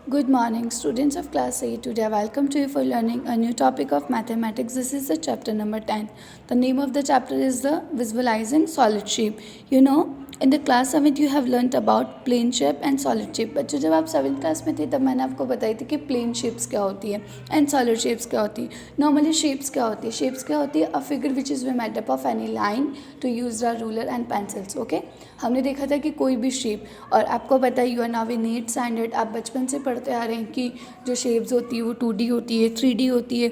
Good morning, students of class 8. Today, I welcome to you for learning a new topic of mathematics. This is the chapter number 10. The name of the chapter is the visualizing solid shape. In the class 7 you have learnt about plane shape and solid shape. बच्चों जब आप 7th class में थे तब मैंने आपको बताई थी कि प्लेन शेप्स क्या होती है एंड सॉलिड शेप्स क्या होती है. नॉर्मली शेप्स क्या होती है? शेप्स क्या होती है? A figure which is made up of any line to use the ruler and pencils. Okay, हमने देखा था कि कोई भी शेप, और आपको पता है you are now in 8th standard, आप बचपन से पढ़ते आ रहे हैं कि जो शेप्स होती है वो 2D होती है, 3D होती है.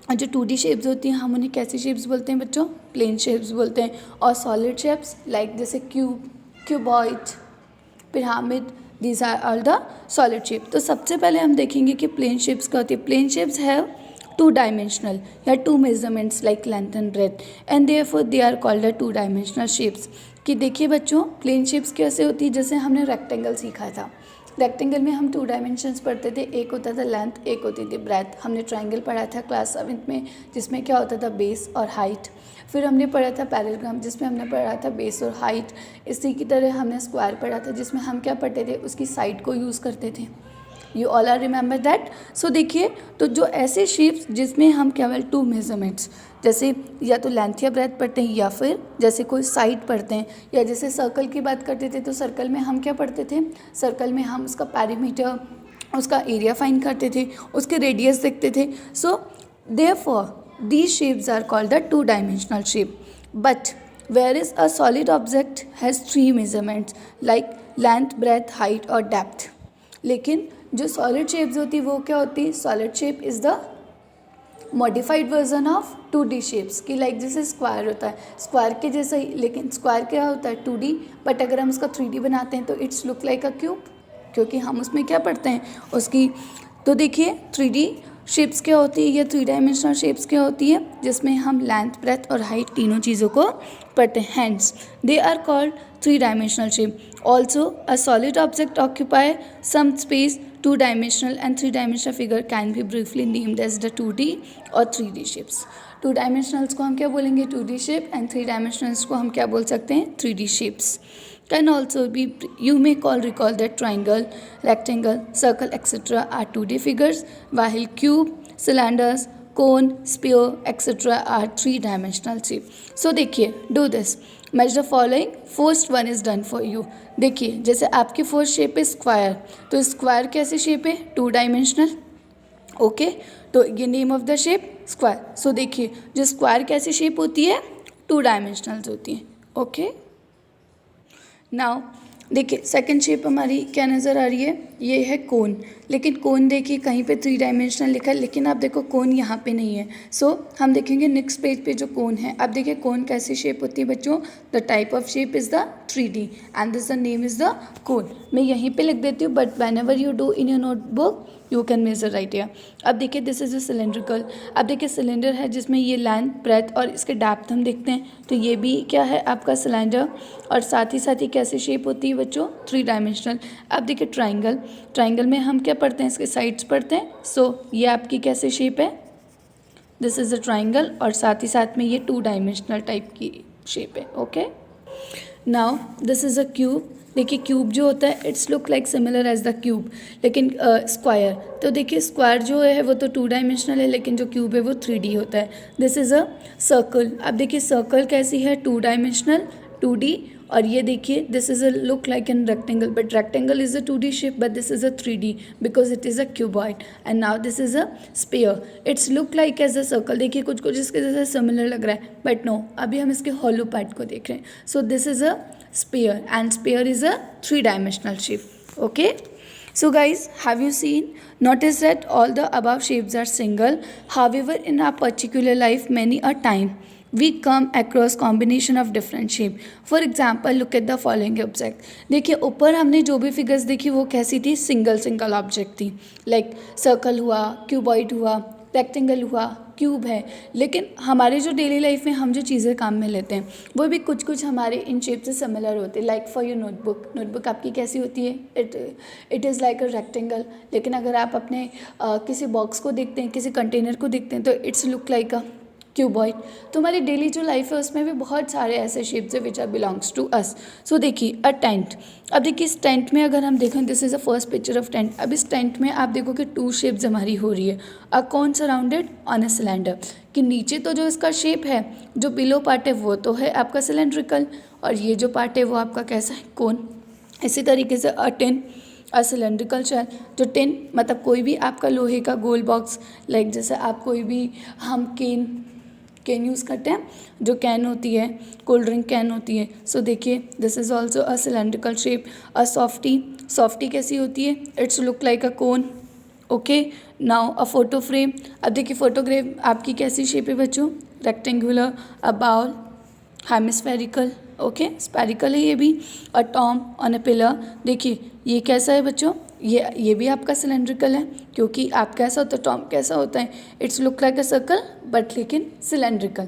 और जो 2D शेप्स होती हैं हम उन्हें कैसी शेप्स बोलते हैं बच्चों? प्लेन शेप्स बोलते हैं. और सॉलिड शेप्स लाइक जैसे cube, cuboid, pyramid, these are all the solid shape. तो सबसे पहले हम देखेंगे कि प्लेन शेप्स क्या होती है. प्लेन शेप्स हैव 2 डायमेंशनल या 2 measurements like length and breadth and therefore they are called the 2 dimensional shapes. कि देखिए बच्चों, प्लेन शेप्स कैसे होती है? जैसे हमने रेक्टेंगल सीखा था. रेक्टेंगल में हम 2 डायमेंशंस पढ़ते थे. एक होता था लेंथ, एक होती थी ब्रेथ. हमने ट्रायंगल पढ़ा था क्लास 7th में, जिसमें क्या होता था? बेस और हाइट. फिर हमने पढ़ा था पैरेलग्राम, जिसमें हमने पढ़ा था बेस और हाइट. इसी की तरह हमने स्क्वायर पढ़ा था, जिसमें हम क्या पढ़ते थे? उसकी साइड को यूज़ करते थे. You all are remember that. So देखिए, तो जो ऐसे शेप्स जिसमें हम केवल 2 मेजरमेंट्स, जैसे या तो लेंथ या ब्रेथ पढ़ते हैं, या फिर जैसे कोई साइड पढ़ते हैं, या जैसे सर्कल की बात करते थे तो सर्कल में हम क्या पढ़ते थे? सर्कल में हम उसका पैरीमीटर, उसका एरिया फाइंड करते थे, उसके रेडियस देखते थे. So therefore these shapes are called the 2 dimensional shape. But whereas a solid object has 3 measurements like length, breadth, height और depth. लेकिन जो सॉलिड शेप्स होती है वो क्या होती है? Solid shape is the modified version of 2D shapes. कि लाइक जैसे स्क्वायर होता है, स्क्वायर के जैसा ही, लेकिन स्क्वायर क्या होता है? 2D. बट अगर हम उसका 3D बनाते हैं तो it's look like a cube, क्योंकि हम उसमें क्या पढ़ते हैं? उसकी. तो देखिए 3D शेप्स क्या होती है या 3 डायमेंशनल शेप्स क्या होती है? जिसमें हम लेंथ, ब्रेथ और हाइट तीनों चीज़ों को पढ़ते हैं. Hence they are called 3 dimensional shape. Also a solid object occupy some space. 2 dimensional and 3 dimensional figure can be briefly named as the 2D और 3D शेप्स. 2 डायमेंशनल्स को हम क्या बोलेंगे? 2D shape. एंड 3 डायमेंशनल्स को हम क्या बोल सकते हैं? 3D shapes. Can also be, you may recall that triangle, rectangle, circle, etc. are 2D figures, while cube, cylinders, cone, sphere, etc. are 3-dimensional shape. So देखिए, do this. Match the following. First one is done for you. देखिए, जैसे आपकी first shape है square, तो square कैसी shape है? 2 dimensional. Okay, तो ये name of the shape square. So देखिए, जो स्क्वायर कैसी शेप होती है? 2 डायमेंशनल्स होती है. ओके, नाउ देखिए सेकंड शेप हमारी क्या नज़र आ रही है? ये है कोन. लेकिन कोन देखिए कहीं पे 3 डायमेंशनल लिखा है, लेकिन आप देखो कोन यहाँ पे नहीं है. सो हम देखेंगे नेक्स्ट पेज पे जो कोन है. अब देखिए कोन कैसी शेप होती है बच्चों? The type of shape is the 3D and this the name is the cone. मैं यहीं पे लिख देती हूँ, but when ever you do in your notebook you can measure right here. अब देखिए दिस इज़ अ सिलेंड्रिकल. अब देखिए सिलेंडर है जिसमें ये लेंथ, ब्रेथ और इसके डेप्थ हम देखते हैं. तो ये भी क्या है? आपका सिलेंडर. और साथ ही कैसी शेप होती है बच्चों? 3 डायमेंशनल. अब देखिए ट्राइंगल. ट्राइंगल में हम क्या पढ़ते हैं? इसके साइड्स पढ़ते हैं. सो ये आपकी कैसी शेप है? This is a triangle. और साथ में ये 2 डायमेंशनल टाइप की शेप है. Okay, now this is a cube. देखिए क्यूब जो होता है it's look like similar as the cube. लेकिन स्क्वायर, तो देखिए स्क्वायर जो है वो तो 2 डायमेंशनल है, लेकिन जो क्यूब है वो 3D होता है. This is a circle. अब देखिए सर्कल कैसी है? 2 डायमेंशनल, 2D. और ये देखिए this is a look like an rectangle, but rectangle is a 2D shape, but this is a 3D because it is a cuboid. And now this is a sphere. It's look like as a circle. देखिए कुछ इसके जैसे similar लग रहा है, but no, अभी हम इसके हॉलो पार्ट को देख रहे हैं. सो this is a sphere and sphere is a 3-dimensional shape. Okay, so guys, have you seen? Notice that all the above shapes are single. However, in our particular life many a time we come across combination of different shape. For example, look at the following object. देखिए ऊपर हमने जो भी figures देखी वो कैसी थी? Single object थी. लाइक सर्कल हुआ, क्यूबॉइड हुआ, रेक्टेंगल हुआ, क्यूब है. लेकिन हमारे जो डेली लाइफ में हम जो चीज़ें काम में लेते हैं वो भी कुछ हमारे इन शेप से सिमिलर होते हैं. लाइक फॉर योर नोटबुक आपकी कैसी होती है? It is like a rectangle. लेकिन अगर आप अपने किसी बॉक्स को देखते हैं, किसी कंटेनर को देखते हैं, तो it's look like a cuboid. तो हमारी डेली जो लाइफ है उसमें भी बहुत सारे ऐसे शेप्स है which are belongs to us. So देखिए अ टेंट। अब देखिए इस टेंट में अगर हम देखें, this is a first picture of tent. अब इस टेंट में आप देखो कि टू शेप्स हमारी हो रही है। अ कौन सराउंडेड ऑन अ सिलेंडर, कि नीचे तो जो इसका शेप है, जो बिलो पार्ट है वो तो है आपका सिलेंड्रिकल, और ये जो पार्ट है वो आपका कैसा है, कोन। इसी तरीके से a tin, a cylindrical shell. जो टिन मतलब कोई भी आपका लोहे का गोल बॉक्स, लाइक जैसे आप कोई भी हम कैन यूज़ करते हैं, जो कैन होती है, कोल्ड ड्रिंक कैन होती है। सो देखिए this is also a cylindrical shape. A softy कैसी होती है, it's look like a cone. Okay, now a photo frame. अब देखिए फोटोग्राफ आपकी कैसी शेप है बच्चों, rectangular. A bowl, hemispherical, okay spherical है ये भी। A tomb on a pillar, देखिए ये कैसा है बच्चों, ये भी आपका सिलेंड्रिकल है, क्योंकि आप कैसा होता है, टॉम कैसा होता है, it's look like a circle but लेकिन cylindrical.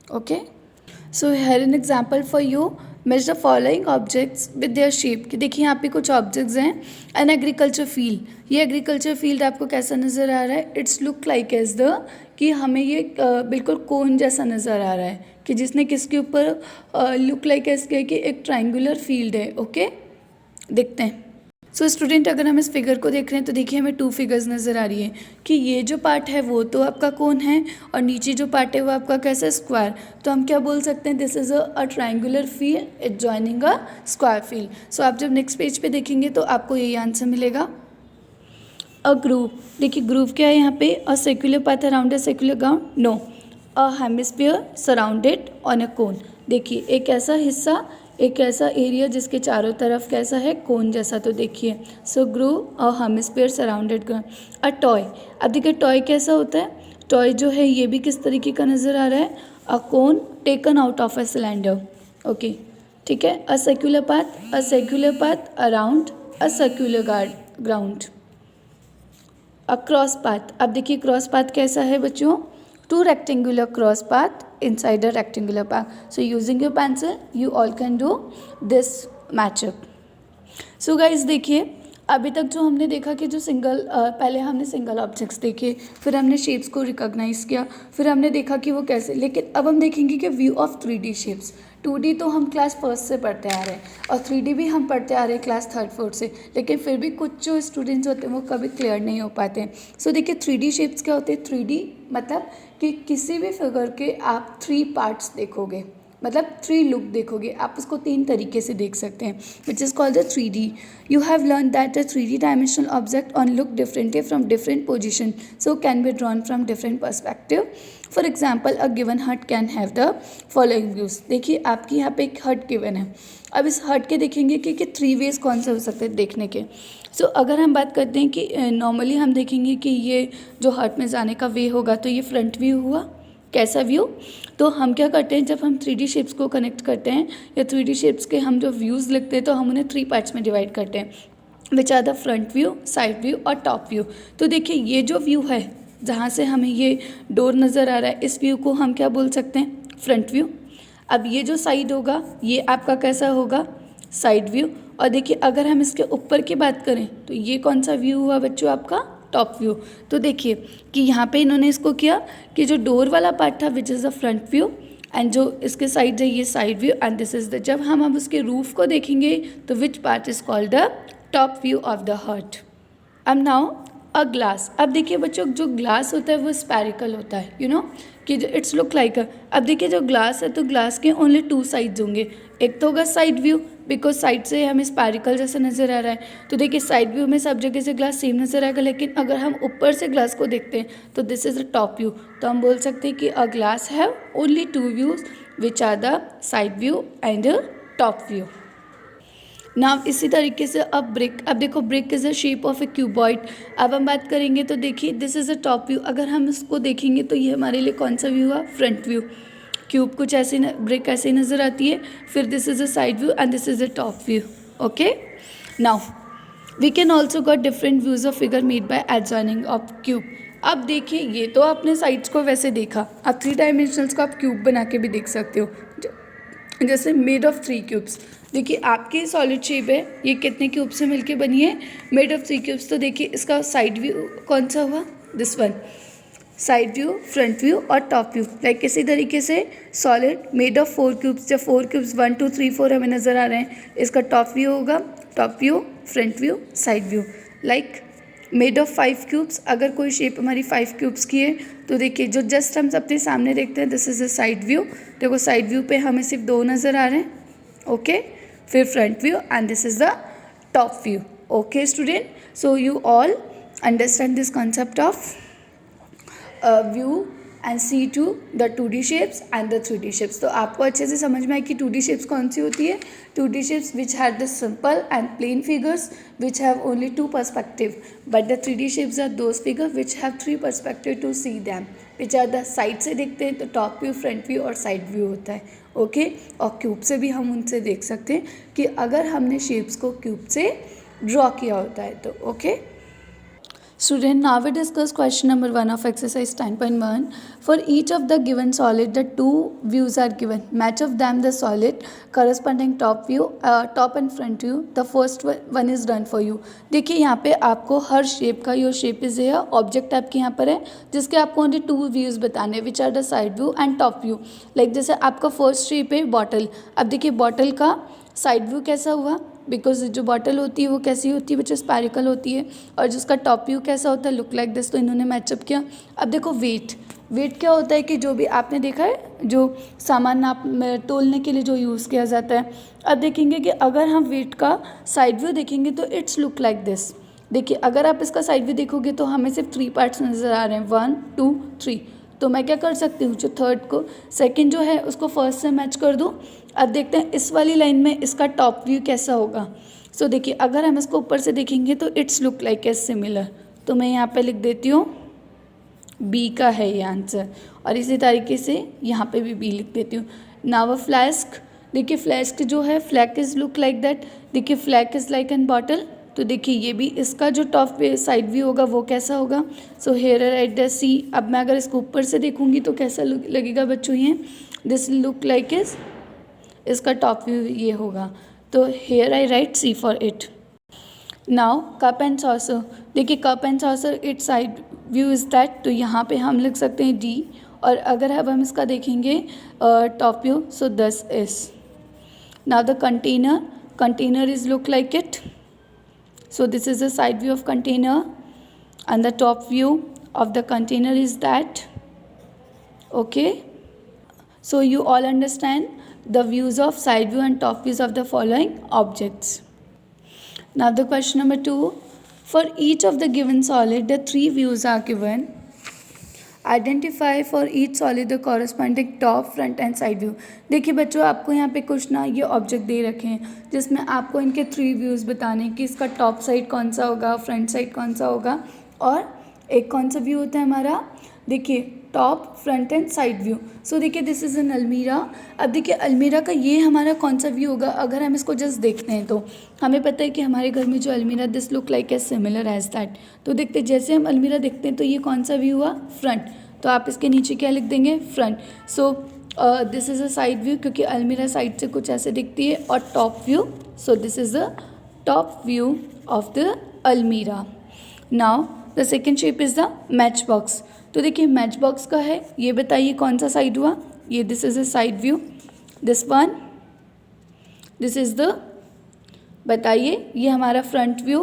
Okay, so here an example for you, match the following objects with their shape. कि देखिए यहाँ पे कुछ ऑब्जेक्ट्स हैं। एन एग्रीकल्चर फील्ड, ये एग्रीकल्चर फील्ड आपको कैसा नज़र आ रहा है, it's look like as the, कि हमें ये बिल्कुल कोन जैसा नज़र आ रहा है, कि जिसने किसके ऊपर लुक लाइक एज किया कि एक ट्रायंगुलर फील्ड है। ओके, देखते हैं। सो स्टूडेंट अगर हम इस फिगर को देख रहे हैं तो देखिए हमें टू फिगर्स नज़र आ रही है, कि ये जो पार्ट है वो तो आपका कोन है, और नीचे जो पार्ट है वो आपका कैसा है, स्क्वायर। तो हम क्या बोल सकते हैं, this is a triangular field it joining a square field. So आप जब नेक्स्ट पेज पे देखेंगे तो आपको यही आंसर मिलेगा। अ ग्रूव, देखिए ग्रूव क्या है यहाँ पे, a circular path around a circular ground, no. A hemisphere surrounded on a cone, देखिए एक ऐसा हिस्सा, एक ऐसा एरिया जिसके चारों तरफ कैसा है, कोन जैसा। तो देखिए so groove a hemisphere surrounded. A toy, अब देखिए टॉय कैसा होता है, टॉय जो है ये भी किस तरीके का नज़र आ रहा है, a cone taken out of a cylinder. Okay, ठीक है। A circular path around a circular ground. A cross path, अब देखिए क्रॉस पाथ कैसा है बच्चों, two rectangular cross path inside a rectangular path. So using your pencil you all can do this matchup. So guys देखिए अभी तक जो हमने देखा कि जो पहले हमने सिंगल ऑब्जेक्ट्स देखे, फिर हमने शेप्स को रिकॉग्नाइज किया, फिर हमने देखा कि वो कैसे, लेकिन अब हम देखेंगे कि view of 3D shapes. 2D तो हम क्लास फर्स्ट से पढ़ते आ रहे हैं, और 3D भी हम पढ़ते आ रहे हैं क्लास थर्ड फोर्थ से, लेकिन फिर भी कुछ जो स्टूडेंट्स होते हैं वो कभी क्लियर नहीं हो पाते हैं। सो देखिए 3D शेप्स क्या होते हैं, 3D मतलब कि किसी भी फिगर के आप 3 पार्ट्स देखोगे, मतलब 3 लुक देखोगे, आप उसको 3 तरीके से देख सकते हैं, which is called the 3D। You have learn that the 3D dimensional object on look differently from different position, so can be drawn from different perspective. For example a given hut can have the following views. देखिए आपकी यहाँ पे एक हट given है, अब इस हट के देखेंगे कि 3 वेज कौन से हो सकते हैं देखने के। सो अगर हम बात करते हैं कि नॉर्मली हम देखेंगे कि ये जो हट में जाने का वे होगा, तो ये फ्रंट व्यू हुआ, कैसा व्यू। तो हम क्या करते हैं, जब हम 3D शेप्स को कनेक्ट करते हैं या 3D शेप्स के हम जो व्यूज़ लिखते हैं, तो हम उन्हें 3 पार्ट्स में डिवाइड करते हैं, which are the front view, side view और टॉप व्यू। तो देखिए ये जो व्यू है जहाँ से हमें ये डोर नज़र आ रहा है, इस व्यू को हम क्या बोल सकते हैं, फ्रंट व्यू। अब ये जो साइड होगा ये आपका कैसा होगा, साइड व्यू। और देखिए अगर हम इसके ऊपर की बात करें तो ये कौन सा व्यू हुआ बच्चों, आपका टॉप व्यू। तो देखिए कि यहाँ पे इन्होंने इसको किया कि जो डोर वाला पार्ट था which is the front view, and जो इसके साइड है ये side view, and this is the, जब हम अब उसके रूफ को देखेंगे तो which part is called the top view of the हट। अब नाउ अ ग्लास, अब देखिए बच्चों जो ग्लास होता है वो स्पेरिकल होता है, यू नो कि इट्स लुक लाइक अ, अब देखिए जो ग्लास है तो ग्लास के ओनली 2 साइड्स होंगे, एक तो होगा साइड व्यू, बिकॉज साइड से हमें स्पेरिकल जैसा नज़र आ रहा है। तो देखिए साइड व्यू में सब जगह से ग्लास सेम नज़र आएगा, लेकिन अगर हम ऊपर से ग्लास को देखते हैं तो this is the top view. तो हम बोल सकते हैं कि a glass have only 2 views which are the side view and top view. Now इसी तरीके से अब ब्रिक, अब देखो brick is a shape of a cuboid. अब हम बात करेंगे तो देखिए this is a top view, अगर हम इसको देखेंगे तो ये हमारे लिए कौन सा व्यू हुआ, फ्रंट व्यू। क्यूब कुछ ऐसे ब्रिक ऐसे नज़र आती है, फिर this is a side view and this is a top view. Okay, now we can also got different views of figure made by adjoining of cube. अब देखिए ये तो आपने साइड्स को वैसे देखा, अब 3 डायमेंशनल्स को आप क्यूब बना के भी देख सकते हो, जैसे मेड ऑफ 3 क्यूब्स। देखिए आपकी सॉलिड शेप है, ये कितने क्यूब से मिलके बनी है, मेड ऑफ 3 क्यूब्स। तो देखिए इसका साइड व्यू कौन सा हुआ, this one, side view, front view और टॉप व्यू। लाइक इसी तरीके से सॉलिड मेड ऑफ 4 क्यूब्स, जब 4 क्यूब्स 1 2 3 4 हमें नज़र आ रहे हैं, इसका टॉप व्यू होगा, top view, front view, side view. Like made of 5 cubes, अगर कोई शेप हमारी 5 क्यूब्स की है तो देखिए जो जस्ट हम अपने सामने देखते हैं, this is a side view. देखो साइड व्यू पे हमें सिर्फ 2 नज़र आ रहे हैं, ओके। फिर front view and this is the top view. Okay student, so you all understand this concept of view and see to the 2D shapes and the 3D shapes. तो आपको अच्छे से समझ में आए कि 2D शेप्स कौन सी होती है। 2D shapes which have the simple and plane figures which have only 2 perspective, but the 3D shapes are those figure which have 3 perspective to see them, which are the side से देखते हैं तो top view, front view और side view होता है, okay. और cube से भी हम उनसे देख सकते हैं कि अगर हमने शेप्स को क्यूब से ड्रॉ किया होता है तो, okay. Student, now we discuss question number 1 of exercise 10.1. For each of the given solid, the 2 views are given. Match of them the solid corresponding top view, top and front view. The first one is done for you. देखिए यहाँ पे आपको हर shape का, your shape is है, object आपके यहाँ पर है जिसके आपको ओनली 2 व्यूज़ बताने हैं, which are the side view and top view. Like जैसे आपका फर्स्ट शेप है बॉटल। अब देखिए बॉटल का साइड व्यू कैसा हुआ, बिकॉज जो बॉटल होती है वो कैसी होती है बच्चों, स्पैरिकल होती है। और जिसका टॉप व्यू कैसा होता है, लुक लाइक दिस। तो इन्होंने मैचअप किया। अब देखो वेट, वेट क्या होता है कि जो भी आपने देखा है जो सामान नाप तोलने के लिए जो यूज़ किया जाता है। अब देखेंगे कि अगर हम वेट का साइड व्यू देखेंगे तो इट्स लुक लाइक दिस। देखिए अगर आप इसका साइड व्यू देखोगे तो हमें सिर्फ 3 पार्ट्स नज़र आ रहे हैं, 1 2 3। तो मैं क्या कर सकती हूँ, जो थर्ड को सेकंड जो है उसको फर्स्ट से मैच कर दूँ। अब देखते हैं इस वाली लाइन में इसका टॉप व्यू कैसा होगा। सो देखिए अगर हम इसको ऊपर से देखेंगे तो it's look like a similar. तो मैं यहाँ पे लिख देती हूँ बी का है ये आंसर, और इसी तरीके से यहाँ पे भी बी लिख देती हूँ। नाउ अ फ्लास्क, देखिए फ्लास्क जो है, flag is look like that. देखिए flag is like an bottle. तो देखिए ये भी इसका जो टॉप साइड व्यू होगा वो कैसा होगा। सो हेयर राइट द सी। अब मैं अगर इसको ऊपर से देखूंगी तो कैसा लगेगा बच्चों, ये दिस लुक लाइक इज, इसका टॉप व्यू ये होगा। तो here I write C for it. Now cup and saucer, देखिए cup and saucer it side view is that. तो यहाँ पे हम लिख सकते हैं डी। और अगर अब हम इसका देखेंगे top view, so this is. Now the container, container is look like it. So this is the side view of container and the top view of the container is that, okay. So you all understand the views of side view and top views of the following objects. Now the question number 2, for each of the given solid the 3 views are given. Identify for each solid the corresponding top, front and side view. देखिए बच्चों आपको यहाँ पे कुछ ना ये object they रखे हैं जिसमें आपको इनके 3 व्यूज़ बताने कि इसका टॉप साइड कौन सा होगा, फ्रंट साइड कौन सा होगा, और एक कौन सा व्यू होता है हमारा, देखिए top, front and side view. So देखिए दिस इज़ एन अलमीरा। अब देखिए अलमीरा का ये हमारा कौन सा व्यू होगा। अगर हम इसको जस्ट देखते हैं तो हमें पता है कि हमारे घर में जो अलमीरा, this look like as similar as that. तो देखते जैसे हम अलमीरा देखते हैं तो ये कौन सा व्यू हुआ, फ्रंट। तो आप इसके नीचे क्या लिख देंगे, front. So this is a side view क्योंकि अलमीरा साइड से कुछ ऐसे दिखती है। और top view, so this is the top view of the अलमीरा। Now the second shape is the match box. तो देखिए मैच बॉक्स का है, ये बताइए कौन सा साइड हुआ, ये this is a side view. This one, this is the, बताइए ये हमारा front view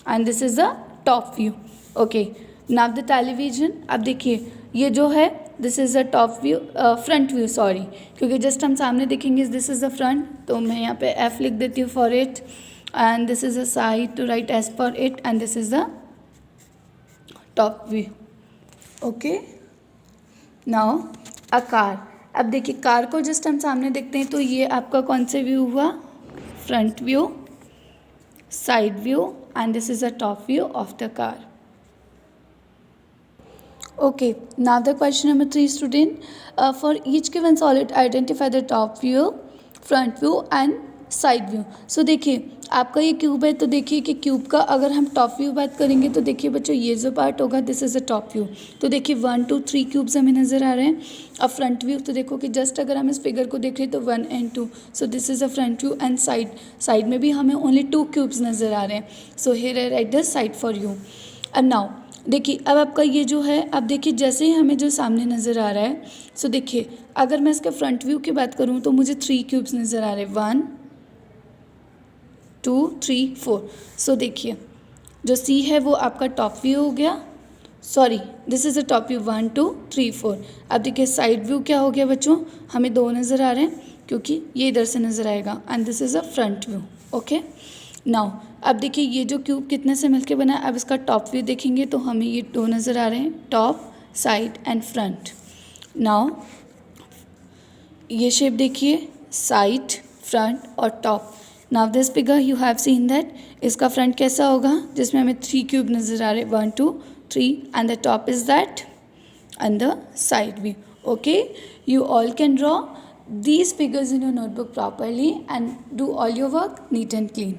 and this is the top view, okay. Now the television, अब देखिए ये जो है this is the top view, front view sorry, क्योंकि जस्ट हम सामने देखेंगे दिस इज़ द फ्रंट। तो मैं यहाँ पे एफ लिख देती हूँ for it, and this is a side to write S for it, and this is the top view, okay. Now a car, अब देखिए कार को जस्ट हम सामने देखते हैं तो ये आपका कौन से व्यू हुआ, front view, side view, and this is the top view of the car, okay. Now the question number 3 student, for each given solid identify the top view, front view and side view. So देखिए आपका ये cube है तो देखिए कि cube का अगर हम टॉप व्यू बात करेंगे तो देखिए बच्चों ये जो पार्ट होगा this is a top view. तो देखिए 1 2 3 क्यूब्स हमें नज़र आ रहे हैं। अब फ्रंट व्यू तो देखो कि जस्ट अगर हम इस फिगर को देख रहे तो 1 and 2, so this is a front view. And side में भी हमें ओनली 2 क्यूब्स नज़र आ रहे हैं। So here I right the side for you. And now देखिए, अब आपका ये जो है, अब देखिए जैसे ही हमें जो सामने नज़र आ रहा है, सो देखिए अगर मैं इसके फ्रंट व्यू की बात करूँ तो मुझे 3 क्यूब्स नज़र आ रहे हैं, 1 2 3 4। सो देखिए जो सी है वो आपका टॉप व्यू हो गया, sorry this is a top view 1 2 3 4। अब देखिए साइड व्यू क्या हो गया बच्चों, हमें 2 नज़र आ रहे हैं क्योंकि ये इधर से नज़र आएगा, and this is a front view. Okay, now अब देखिए ये जो क्यूब कितने से मिलके बना है, अब इसका टॉप व्यू देखेंगे तो हमें ये 2 नज़र आ रहे हैं, top side and front. Now ये शेप देखिए, साइड फ्रंट और top. Now this figure you have seen that इसका फ्रंट कैसा होगा, जिसमें हमें 3 क्यूब नज़र आ रहे हैं, 1 2 3, and the top is that and the side view. Okay, you all can draw these figures in your notebook properly and do all your work neat and clean.